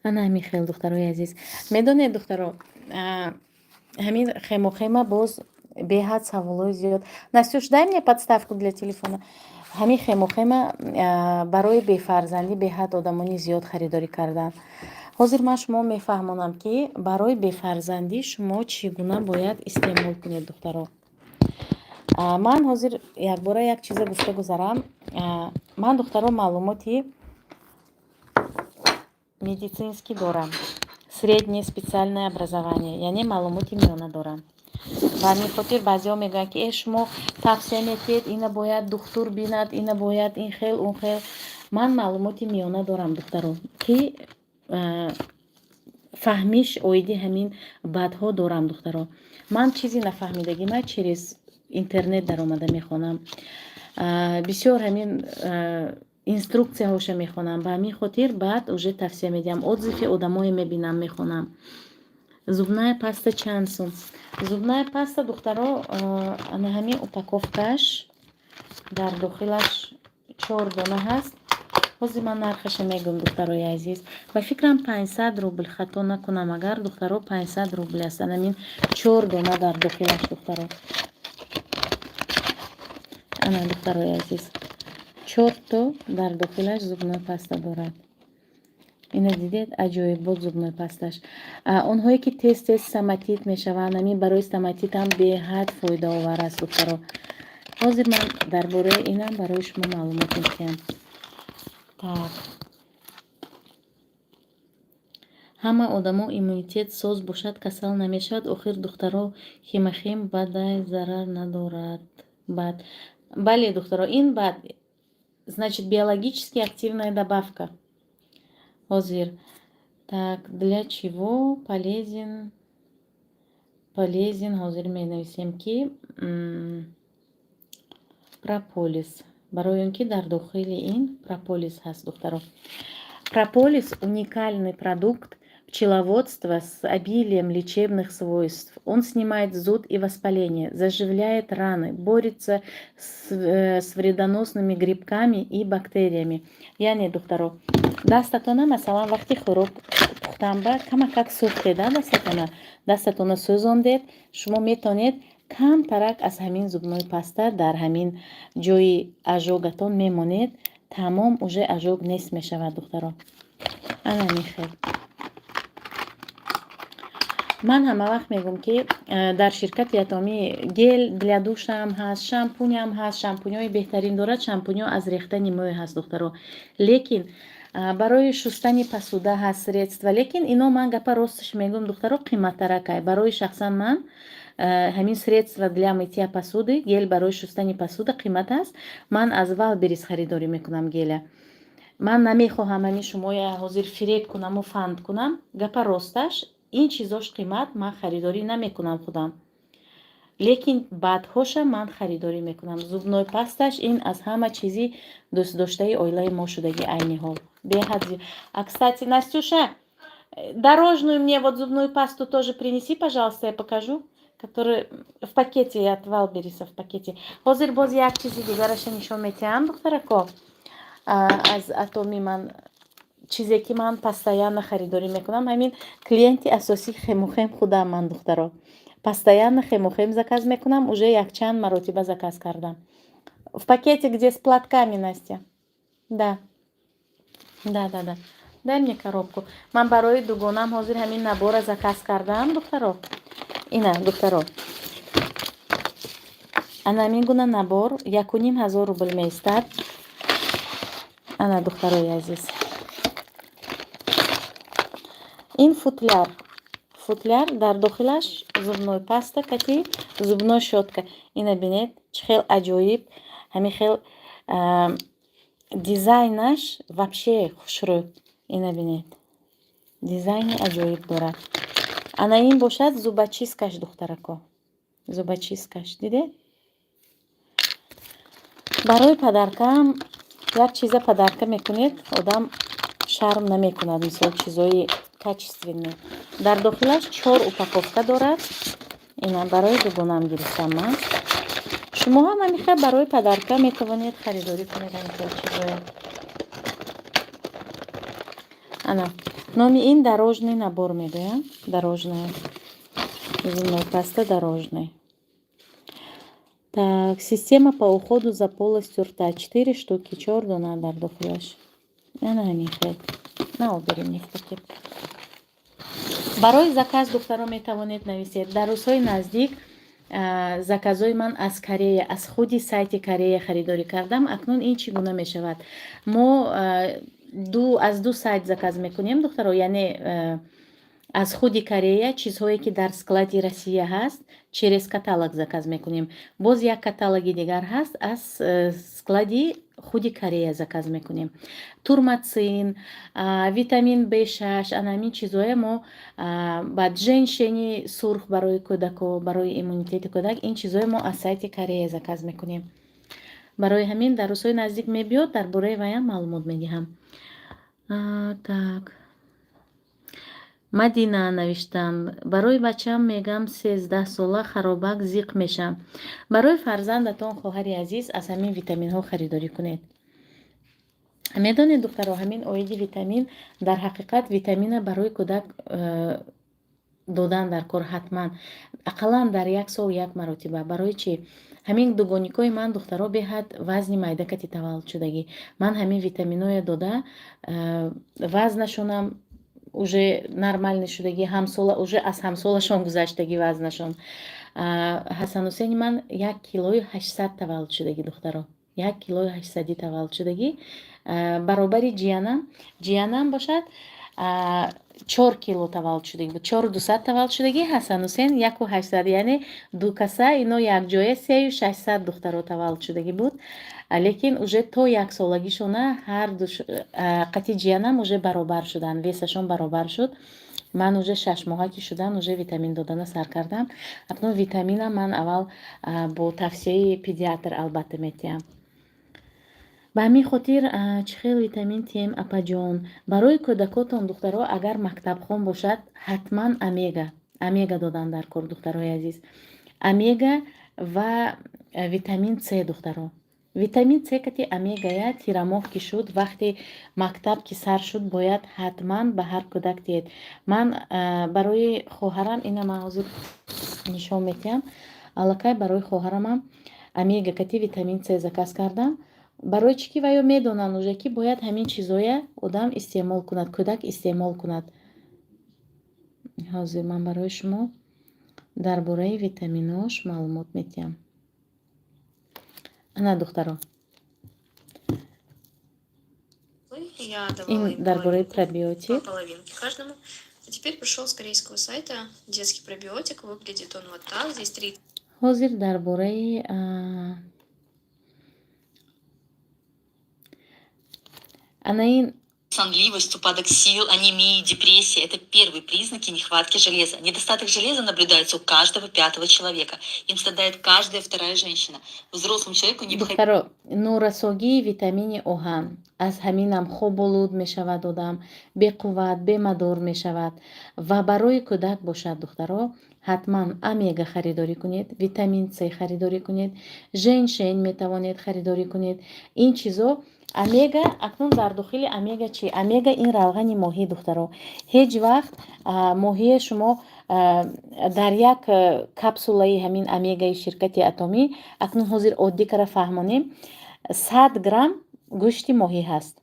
[SPEAKER 1] ана ҳамин хел духтарои азиз, медонед духтаро, ҳамин хемохема боз беҳад саволои зиёд. Настюш, дай мне подставку для телефона. ҳамин хемохема барои бефарзандӣ беҳад одамони зиёд харидорӣ карданд. ҳозир ман шумо мефаҳмонам ки барои бефарзандӣ шумо чӣ гуна бояд истеъмол кунед духтаро. ман ҳозир якбора як чиза гуфта гузарам. ман духтаро маълумоти медицинский дорам. Среднее специальное образование, яъне маълумоти миёна дорам. Ба ҳамин хотир баъзеҳо мегӯянд ки шумо тавсия метиҳед, ина бояд духтур бинад, ина бояд ин хел он хел. Ман маълумоти миёна дорам духтаро, ки фаҳмиш оиди ҳамин бадҳо дорам духтаро. Ман чизе нафаҳмидагима через интернет даромада мехонам. Бисёр ҳамин инструксияҳоша мехонам. Ба ҳамин хотир баъд уже тавсия медиҳам. Отзиви одамое мебинам, мехонам. Зубная паста чанд сум? Зубная паста духтаро ана ҳамин упаковкаш дар дохилаш 4 дона ҳаст. ҳозир ман нархаша мегӯям духтарои азиз. Ба фикрам 500 рубл, хато накунам агар духтаро 500 рубл аст. Ана ҳамин 4 дона дар дохилаш духтаро. ана духтарои азиз 4 то дар дохилаш зубной паста дорад. ина дидед аҷоибот зубной пасташ. Онҳое ки тез стоматит мешаванд, ҳамин барои стоматитам беҳад фоидаовар аст духтаро. ҳозир ман дар бораи инам барои шумо маълумот медиҳам. Так, ҳама одамо иммунитет соз бошад, касал намешавад. Охир духтаро химахим бадай зарар надорад. Бад. Бале духтаро, ин бад значит биологически активная добавка. Ҳозир так, для чего полезен ҳозир менависем ки прополис. Барои он ки дар дохили ин прополис ҳаст духтаро. Прополис уникальный продукт пчеловодства с обилием лечебных свойств. Он снимает зуд и воспаление, заживляет раны, борется с вредоносными грибками и бактериями. Яъне духтаро, дастатона масалан вақти хӯрок пухтанба камакак сӯхтеда дастатона сӯзондед, шумо метавонед камтарак аз ҳамин зубной паста дар ҳамин ҷои ажогатон мемонед. Тамом уже ажог нест мешавад духтаро. ана михел. ман ҳама вақт мегӯям ки дар ширкати Атоми гел для душам ҳаст, шампуням ҳаст, шампунёи беҳтарин дорад, шампунё аз рехтани мӯй ҳаст духтаро. Лекин барои шустани посуда ҳаст средства, лекин ино ман гапа росташ мегӯям духтаро, қиматтаракай. Барои шахсан ман ҳамин средства для митья посуды, гел барои шустани посуда қимат аст. Ман аз Валберис харидорӣ мекунам геля. ман намехоҳам ҳамин шумоя ҳозир фиреб кунаму фанд кунам. Гапа росташ ин чизош қимат, ман харидорӣ намекунам худам. Лекин баъдҳоша ман харидорӣ мекунам. Зубной пасташ ин аз ҳама чизи дӯстдоштаи оилаи мо шудаги айни ҳол. Беҳад. А кстати, Настюша, дорожную мне вот зубную пасту тоже принеси, пожалуйста, я покажу, которая в пакете от Валбериса в пакете. Ҳозир боз як чизи дигараша нишон метиҳам духтарако. аз Атоми ман чизе ки ман постоянно харидорӣ мекунам, ҳамин клиенти асосӣ хемухем худам ман духтаро. Постоянно хемухем заказ мекунам, уже якчанд маротиба заказ кардам. В пакете, где с платками, Настя. Да. Дай мне коробку. Ман барои дугонам ҳозир ҳамин набора заказ кардам духтаро. ина духтаро, ана ҳамин гуна набор 1500 рубл меистад. ана духтарои азиз, ин футляр дар дохилаш зубной паста кати, зубной щётка. ина бинед чӣ хел аҷоиб, ҳамин хел дизайнаш вообще хушрӯ. ина бинед дизайни аҷоиб дорад. ана ин бошад зубочисткаш духтарако. Зубочисткаш дидед? барои падаркам як чиза падарка мекунед, одам шарм намекунад, мисол чизои качественные. Дар дохилаш 4 упаковка дорад. ина барои дугонам гирифтам ман. шумо ҳам ҳамиха барои падарка метавонед харидорӣ кунед ҳамин чизоя. ана номи ин дорожный набор мегӯям. Дорожная зубной паста дорожный. Так, система по уходу за полостью рта. 4 штуки, 4 дона дар дохилаш. ана ҳамин хел. на обери мне в пакет. барои заказ духтаро метавонед нависед. дар рӯзҳои наздик заказои ман аз Корея, аз худи сайти Корея харидорӣ кардам. акнун ин чӣ гуна мешавад? мо 2 аз ду сайт заказ мекунем духтаро, яъне аз худи Корея чизҳое ки дар склади Россия ҳаст через каталог заказ мекунем. Боз як каталоги дигар ҳаст, аз склади худи Корея заказ мекунем. Турмацин, витамин B6, анамин чизҳое мо баъд женшени сурх барои кӯдако, барои иммунитети кӯдак, ин чизҳое мо аз сайти Корея заказ мекунем. барои ҳамин дар рӯзҳои наздик мебиёд, дар бораи ваям маълумот медиҳам. Так. Мадина навиштам, барои бачаам мегам 13 сола харобак зиқ мешам. Барои фарзандатон хоҳари азиз аз ҳамин витаминҳо харидорӣ кунед. Медонед духтаро, ҳамин оиди витамин дар ҳақиқат витамина барои кӯдак додан дар кор ҳатман ақаллан дар як сол як маротиба. Барои чӣ? ҳамин дугоникои ман духтаро беҳад вазни майдакати таваллуд шудагӣ. Ман ҳамин витаминоя дода вазнашонам уже нормальный шудагӣ, ҳамсола уже аз ҳамсолашон гузаштагӣ вазнашон. Ҳасанусейни ман 1 килои 800 таваллуд шудагӣ духтаро. 1 килои 800 таваллуд шудагӣ баробари ҷиянам бошад 4 кило таваллуд шудагӣ буд. 4200 таваллуд шудагӣ, Ҳасанусейн 1800, яъне ду каса ино якҷоя 3600 духтаро таваллуд шудагӣ буд. Лекин уже то як солагишона ҳар ду қати ҷиянам уже баробар шуданд, весашон баробар шуд. Ман уже 6 моҳа ки шудам уже витамин додана сар кардам. Акнун витамина ман аввал бо тавсияи педиатр албатта метиҳам. ба ҳамин хотир чӣ хел витамин тием апаҷон барои кӯдакотон духтаро агар мактабхон бошад ҳатман омега додан дар кор духтарои азиз. Омега ва витамин С духтаро. Витамин С кати омегая тирамоҳ ки шуд вақти мактаб ки сар шуд бояд ҳатман ба ҳар кӯдак диҳед. Ман барои хоҳарам ина ман ҳозир нишон метиҳам. Аллакай барои хоҳарамам омега кати витамин С заказ кардам. барои чӣ ки ваё медонанд уже ки бояд ҳамин чизоя одам истеъмол кунад, кӯдак истеъмол кунад. ҳозир ман барои шумо дар бораи витаминош маълумот метиҳам. ана духтаро, ин дар бораи пробиотик.
[SPEAKER 2] А теперь пришел с корейского сайта детский пробиотик. Выглядит он вот так. Здесь 3.
[SPEAKER 1] ҳозир дар бораи анаин
[SPEAKER 3] сонливость, упадок сил, анемия, депрессия – это первые признаки нехватки железа. Недостаток железа наблюдается у каждого 5-го человека. Им страдает каждая 2-я женщина. Взрослому человеку необходимо...
[SPEAKER 1] духтаро, норасогии витамини оҳан аз ҳаминам хоболуд мешавад, одам беқувват, бемадор мешавад. Ва барои кӯдак бошад духтаро, ҳатман омега харидорӣ кунед, витамин С харидорӣ кунед, женшен метавонед харидорӣ кунед. ин чизо омега, акнун дар дохили омега чӣ? Омега ин равғани моҳӣ духтаро. ҳеҷ вақт моҳие шумо дар як капсулаи ҳамин омегаи ширкати Атомӣ, акнун ҳозир оддӣ кара фаҳмонем, 100 грамм гӯшти моҳӣ ҳаст.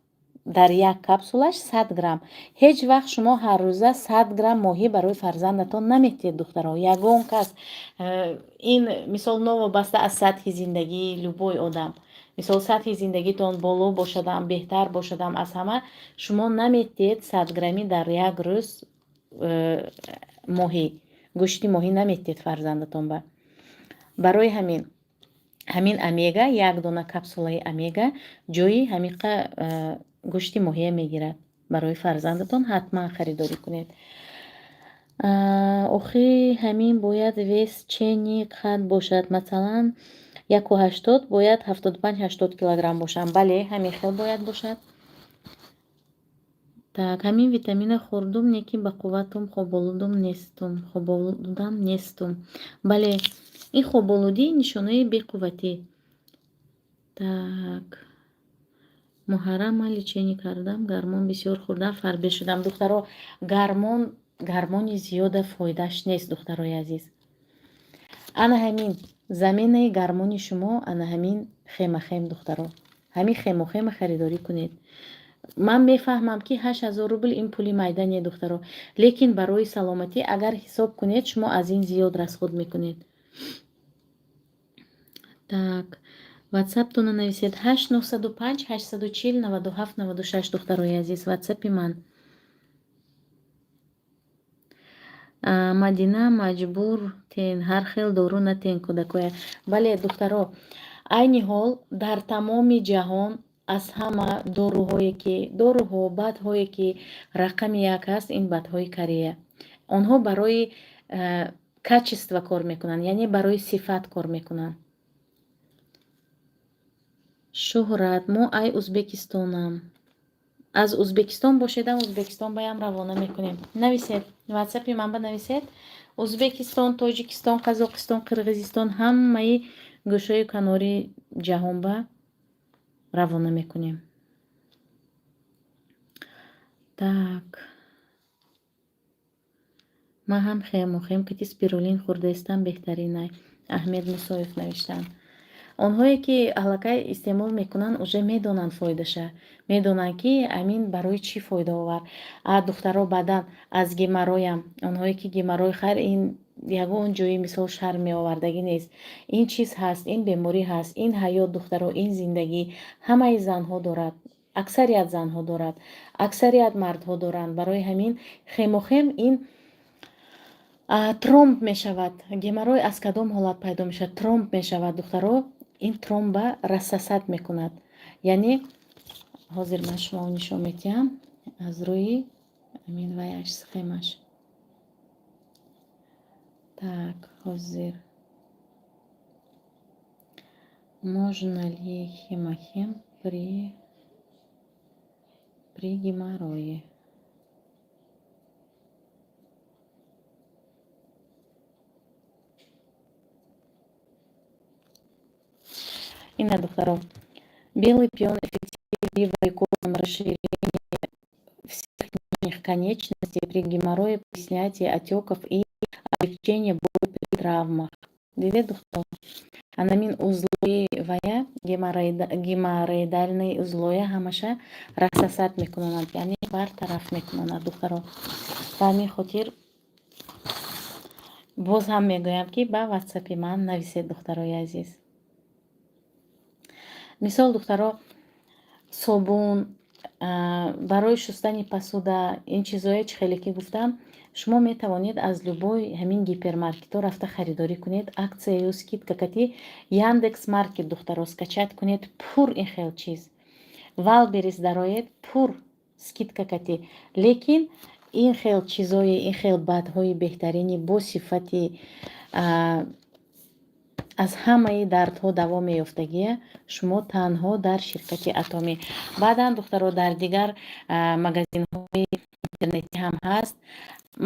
[SPEAKER 1] дар як капсулаш 100 грамм. ҳеҷ вақт шумо ҳаррӯза 100 грамм моҳӣ барои фарзандатон наметиҳед духтаро. ягон кас ин мисол новобаста аз сатҳи зиндагӣ любой одам, мисол сатҳи зиндагитон боло бошадам, беҳтар бошадам аз ҳама, шумо наметиҳед 100 грамми дар як рӯз моҳӣ, гӯшти моҳӣ наметиҳед фарзандатон ба. барои ҳамин омега, як дона капсулаи омега ҷои ҳамиқа гӯшти моҳия мегирад. барои фарзандатон ҳатман харидорӣ кунед. охи ҳамин бояд вес чени қад бошад? Масалан 180 бояд 75-80 килограмм бошам. бале, ҳамин хел бояд бошад. так, ҳамин витамина хӯрдум, неки ба қувватум хоболудам нестум. бале, ин хоболудӣ нишонаи беқувватӣ. так, муҳаррам ман лечение кардам, гармон бисёр хӯрдам, фарбе шудам. духтаро, гармони зиёда фоидааш нест духтарои азиз. ана ҳамин заминаи гармони шумо, ана ҳамин хемахем духтаро. ҳамин хемохема харидорӣ кунед. ман мефаҳмам ки 8000 рубл ин пули майда не духтаро, лекин барои саломатӣ агар ҳисоб кунед шумо аз ин зиёд расход мекунед. так, ватсаптона нависед 8905 840 97 96. Духтарои азиз, ватсапи ман. Мадина маҷбур тен ҳар хел дору натен кӯдакоя. Бале духтаро, айни ҳол дар тамоми ҷаҳон аз ҳама доруҳо бадҳое ки рақами як ҳаст, ин бадҳои Корея. Онҳо барои качество кор мекунанд, яъне барои сифат кор мекунанд. Шӯҳрат, мо ай Узбекистонам. Аз Узбекистон бошедам, Узбекистон баям равона мекунем. Нависед, ватсапи ман ба нависед. Узбекистон, Тоҷикистон, Қазоқистон, Қирғизистон, ҳамаи гӯшаи канори ҷаҳон ба равона мекунем. Так. Ман ҳам хемохем кити спирулин хӯрдаистам беҳтаринай. Аҳмед Мусоев навиштанд. онҳое ки аллакай истеъмол мекунанд уже медонанд фоидаша, медонанд ки амин барои чӣ фоидаовар. Духтаро баъдан аз геморроям, онҳое ки геморрой хайр ин ягон ҷои мисол шарм меовардагӣ нест. Ин чиз ҳаст, ин беморӣ ҳаст, ин ҳаёт духтаро, ин зиндагӣ ҳамаи занҳо дорад. Аксарият занҳо дорад, аксарият мардҳо доранд. Барои ҳамин хемохем ин тромб мешавад. Геморрой аз кадом ҳолат пайдо мешавад? Тромб мешавад духтаро. ин тромба рассасад мекунад. Яъне ҳозир ман шумо нишон медиҳам аз рӯи амин ваяш схемаш. Так, ҳозир можно ли хемохем при геморрое? Ина духтаро, белый пион эффективен при варикозном расширении всех нижних конечностей при геморрое, при снятии отеков и облегчении боли при травмах. Диде духтаро, анамин узлои вая геморроидальный узлоя ҳамаша рассасад мекунанд, яъне бартараф мекунанд духтаро. Ба ҳамин хотир боз ҳам мегӯям ки ба ватсапи ман нависед духтарои азиз. мисол духтаро, собун барои шустани посуда, ин чизое ки хеле ки гуфтам, шумо метавонед аз любой ҳамин гипермаркетҳо рафта харидорӣ кунед. Аксияю скидка кати Яндекс маркет духтаро скачат кунед, пур ин хел чиз. Валберис дароед, пур скидка кати. Лекин ин хел чизои, ин хел бадҳои беҳтарини бо сифати аз ҳамаи дардҳо даво меёфтагия шумо танҳо дар ширкати Атоми. Баъдан духтаро дар дигар магазинҳои интернетӣ ҳам ҳаст.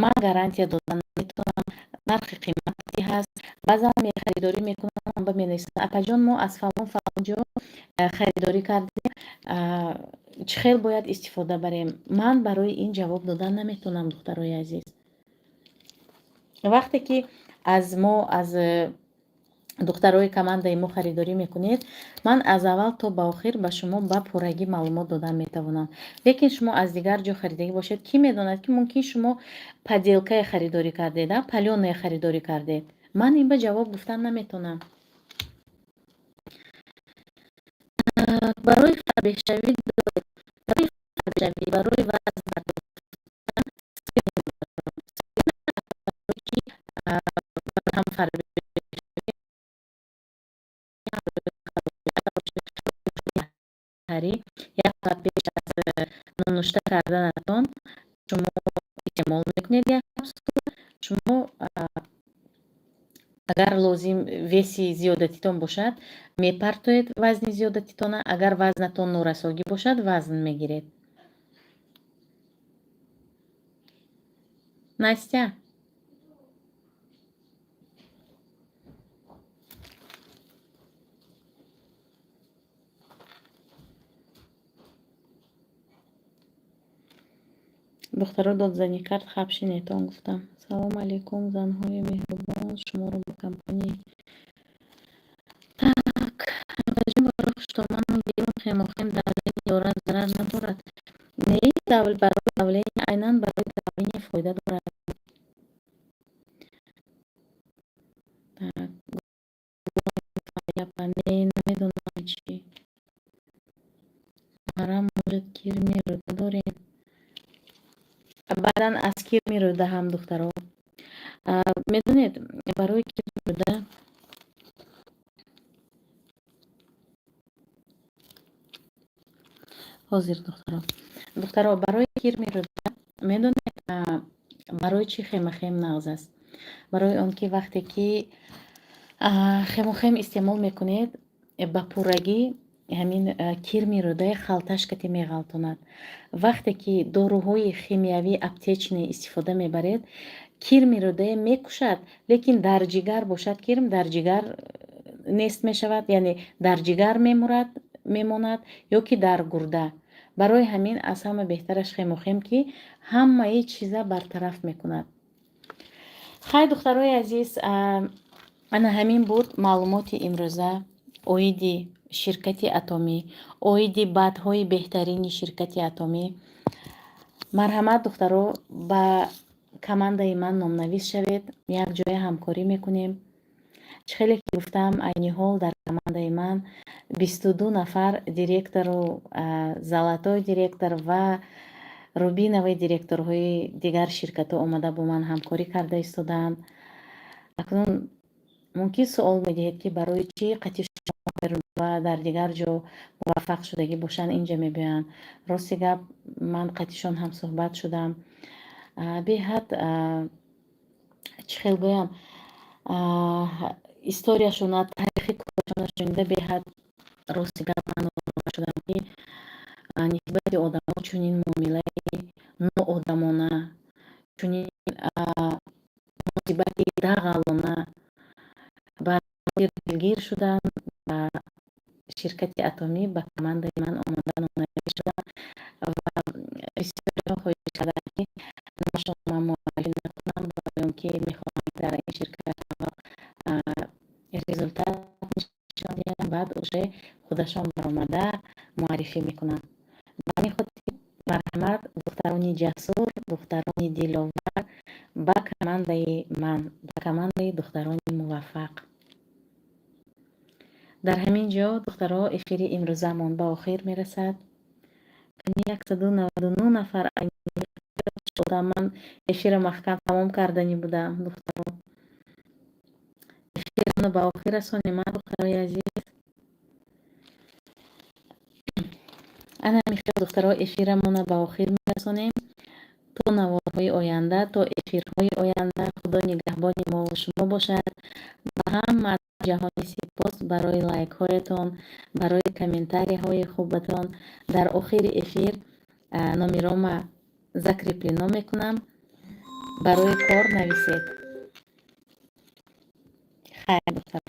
[SPEAKER 1] Ман гарантия додан наметавонам, нархи қимати ҳаст. баъзан харидорӣ мекунам, ба менависам апаҷон мо аз фалон ҷо харидорӣ кардем, чӣ хел бояд истифода барем. Ман барои ин ҷавоб додан наметавонам духтарои азиз. вақте ки аз духтарои командаи мо харидорӣ мекунед, ман аз аввал то ба охир ба шумо ба пуррагӣ маълумот додан метавонам. лекин шумо аз дигар ҷо харидагӣ бошед, ки медонад ки мумкин шумо поделкае харидорӣ кардед, палёнае харидорӣ кардед. ман ин ба ҷавоб гуфтан наметавонам. барои фарбеҳшавӣ барои вазн бардоштан ҳам як соат пеш аз нонушта карданатон шумо истеъмол мекунед як капсула. шумо агар лозим веси зиёдатитон бошад, мепартоед вазни зиёдатитона. агар вазнатон норасогӣ бошад, вазн мегиред. Настя, духтаро додзанӣ кард, хабшинетон гуфтам. салому алейкум занҳои меҳрубон, шуморо ба компанияи так ҳамаҷон барои хуштомадон гирем хемохем давление дорад, зарар надорад. Не барои давление, айнан барои давление фоида дорад. Так намедонам کیرمی روده داریم. بعدا از کیرمی روده هم دخترها میدونید برای کیرمی روده حاضر دخترها برای کیرمی روده میدونید برای چی خیمه خیم نغز است؟ برای اون که وقتی که خیمه خیم استعمال میکنید با پورگی همین کیرمی روده خلطش کتی میغلطوند. وقتی که داروهای خیمیایی اپتیچنی استفاده میبرید کیرمی روده میکشد، لیکن در جگر باشد کیرم در جگر نیست میشود، یعنی در جگر میماند یا که در گرده. برای همین از همه بهترش خیمه خیم که همه چیزا برطرف میکند. خیلی دخترای عزیز، انا همین بود معلومات امروزه اویدی شرکت اتمی، اویدی بعدهای بهترین شرکت اتمی. مرحمت دخترو با کمانده من نامنویس شوید، یک جای همکاری میکنیم. خیلی که گفتم اینی حال در کمانده من 22 نفر دیرکتور و زلاتای دیرکتور و روبینوی دیرکتورهای دیگر شرکت ها اومده با من همکاری کرده ایستادن. اکنون ممکن سوال میدهید که برای چی قطعی شما و در دیگر جا موفق شدگی باشن اینجا میبینن. راستی گپ من قطعیشان هم صحبت شدم. به حد چی خیلی بگم استوریاشون تاریخی کارشون شنیده به حد راستی گپ من شدم که نسبت آدم ها چونین معامله نو آدمانه چونین مصیبت دغلانه با دلگیر شدن و شرکت اتمی با کمانده من آمدن و نوشته شدن و بسیار خواهش کردن که شما معرفی نکنم برای که میخوام در این شرکت رزولتات نشان دهن بعد اوشه خودشان برآمده معرفی میکنن. به همین خاطر مرحمت دخترانی جسور، دخترانی دلاور با کمانده من، با کمانده دخترانی موفق. در همین جا دخترها افیری امروزمان به آخر میرسد. 199 نفر شده. من افیر محکم تمام کردنی بودم دخترها. افیرمون به آخر رسانیم دخترای عزیز. انا میخوام دخترها افیرمون به آخر میرسانیم تا نوارهای آینده، تا افیرهای آینده. خدا نگهبان ما و شما باشد. و هم جهانی سپاس برای لایک هایتان، برای کامنتاری های خوبتان. در آخر افیر نامیرام ذکر پلنا میکنم، برای کار نویسید. خیر دختر.